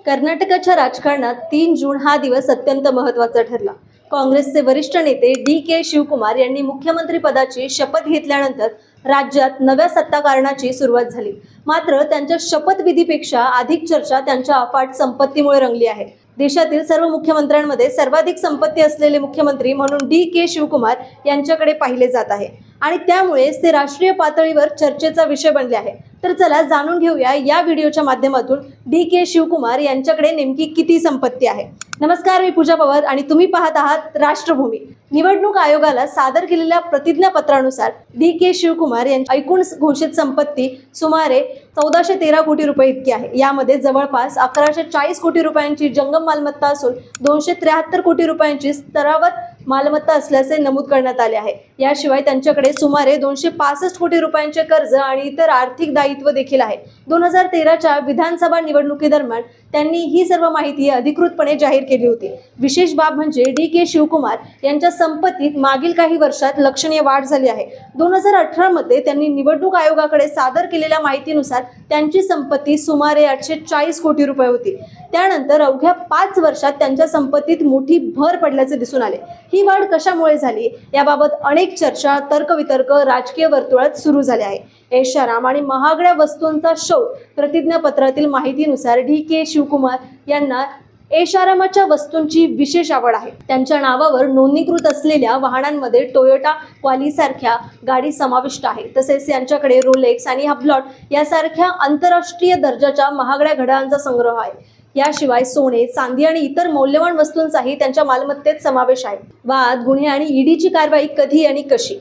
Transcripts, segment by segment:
कर्नाटकाच्या राजकारणात 3 जून हा दिवस अत्यंत महत्त्वाचा ठरला। काँग्रेसचे वरिष्ठ नेते डी.के. शिवकुमार यांनी मुख्यमंत्री पदाची शपथ घेतल्यानंतर राज्यात नव्या सत्ताकारणाची सुरुवात झाली। मात्र त्यांच्या शपथविधीपेक्षा अधिक चर्चा त्यांच्या अफाट संपत्तीमुळे रंगली आहे। देशातील सर्व मुख्यमंत्र्यांमध्ये सर्वाधिक संपत्ती असलेले मुख्यमंत्री म्हणून डी.के. शिवकुमार यांच्याकडे पाहिले जात आहे आणि त्यामुळेच ते राष्ट्रीय पातळीवर चर्चेचा विषय बनले आहे। तर चला जाणून घेऊया या व्हिडिओच्या माध्यमातून डी.के. शिवकुमार यांच्याकडे नेमकी किती संपत्ती आहे। नमस्कार, मी पूजा पवार आणि तुम्ही पाहत आहात राष्ट्रभूमी। निवडणूक आयोगाला सादर केलेल्या प्रतिज्ञापत्रानुसार डी.के. शिवकुमार यांची एकूण घोषित संपत्ती सुमारे 1413 कोटी रुपये इतकी आहे। यामध्ये जवळपास 1140 कोटी रुपयांची जंगम मालमत्ता असून 273 कोटी रुपयांची स्तरावत मालमत्ता असल्याचे नमूद करण्यात आले आहे। याशिवाय त्यांच्याकडे सुमारे 265 कोटी रुपयांचे कर्ज आणि इतर आर्थिक दायित्व देखील आहे। 2013च्या विधानसभा निवडणुकीदरम्यान त्यांनी ही सर्व माहिती अधिकृतपणे जाहीर केली होती। विशेष बाब म्हणजे डी.के. शिवकुमार यांच्या संपत्तीत मागील काही वर्षात लक्षणीय वाढ झाली आहे। 2018 मध्ये त्यांनी निवडणूक आयोगाकडे सादर केलेल्या माहितीनुसार त्यांची संपत्ती सुमारे 840 कोटी रुपये होती। त्यानंतर अवघ्या 5 वर्षात त्यांच्या संपत्तीत मोठी भर पडल्याचे दिसून आले। ही वाढ कशामुळे झाली याबाबत अनेक चर्चा, तर्कवितर्क राजकीय वर्तुळात सुरू झाले आहे। ऐशाराम आणि महागड्या वस्तूंचा शोध प्रतिज्ञापत्रातील माहितीनुसार डी.के. शिवकुमार यांना ऐशारामाच्या वस्तूंची विशेष आवड आहे। त्यांच्या नावावर नोंदणीकृत असलेल्या वाहनांमध्ये टोयोटा क्वाली सारख्या गाडी समाविष्ट आहे। तसेच यांच्याकडे रोलेक्स आणि हब्लॉट यासारख्या आंतरराष्ट्रीय दर्जाच्या महागड्या घड्याळांचा संग्रह आहे। याशिवाय सोने, चांदी आणि इतर मौल्यवान वस्तूंचाही त्यांच्या मालमत्तेत समावेश आहे। वाद, गुन्हे आणि ईडीची कारवाई कधी आणि कशी?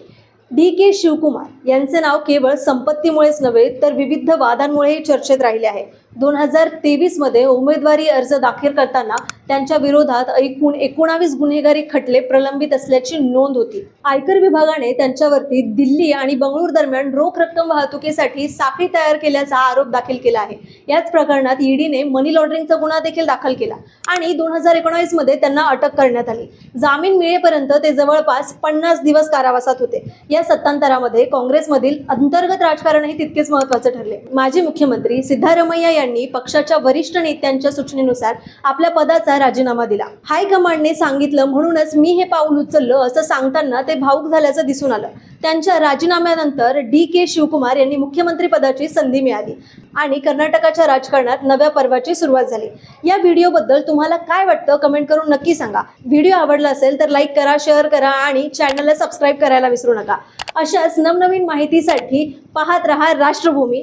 डी.के. शिवकुमार यांचे नाव केवळ संपत्तीमुळेच नव्हे तर विविध वादांमुळेही चर्चेत राहिले आहे। 2023 मध्ये उमेदवारी अर्ज दाखल करताना त्यांच्या विरोधात एकूण 19 गुन्हेगारी खटले प्रलंबित असल्याची नोंद होती। आयकर विभागाने त्यांच्यावरती दिल्ली आणि बंगळूर दरम्यान रोख रक्कम वाहतुकीसाठी साखळी तयार केल्याचा आरोप दाखल केला आहे। याच प्रकरणात ईडीने मनी लॉन्ड्रिंगचा गुन्हा देखील दाखल केला आणि 2019 मध्ये त्यांना अटक करण्यात आली। जामीन मिळेपर्यंत ते जवळपास 50 दिवस कारावासात होते। या सत्तांतरामध्ये काँग्रेसमधील अंतर्गत राजकारणही तितकेच महत्त्वाचे ठरले। माजी मुख्यमंत्री सिद्धारमैया यांनी पक्षाच्या वरिष्ठ नेत्यांच्या सूचनेनुसार आपल्या पदाचा राजीनामा दिला। हायकमांडने सांगितलं म्हणूनच मी हे पाऊल उचललं असं सांगताना ते भावुक झाल्याचं दिसून आलं। त्यांच्या राजीनाम्यानंतर डी.के. शिवकुमार यांनी मुख्यमंत्री पदाची संधी मिळाली आणि कर्नाटकाच्या राजकारणात नव्या पर्वाची सुरुवात झाली। या व्हिडिओबद्दल तुम्हाला काय वाटतं कमेंट करून नक्की सांगा। व्हिडिओ आवडला असेल तर लाईक करा, शेअर करा आणि चॅनलला सबस्क्राईब करायला विसरू नका। अशाच नवनवीन माहितीसाठी पाहत रहा राष्ट्रभूमी।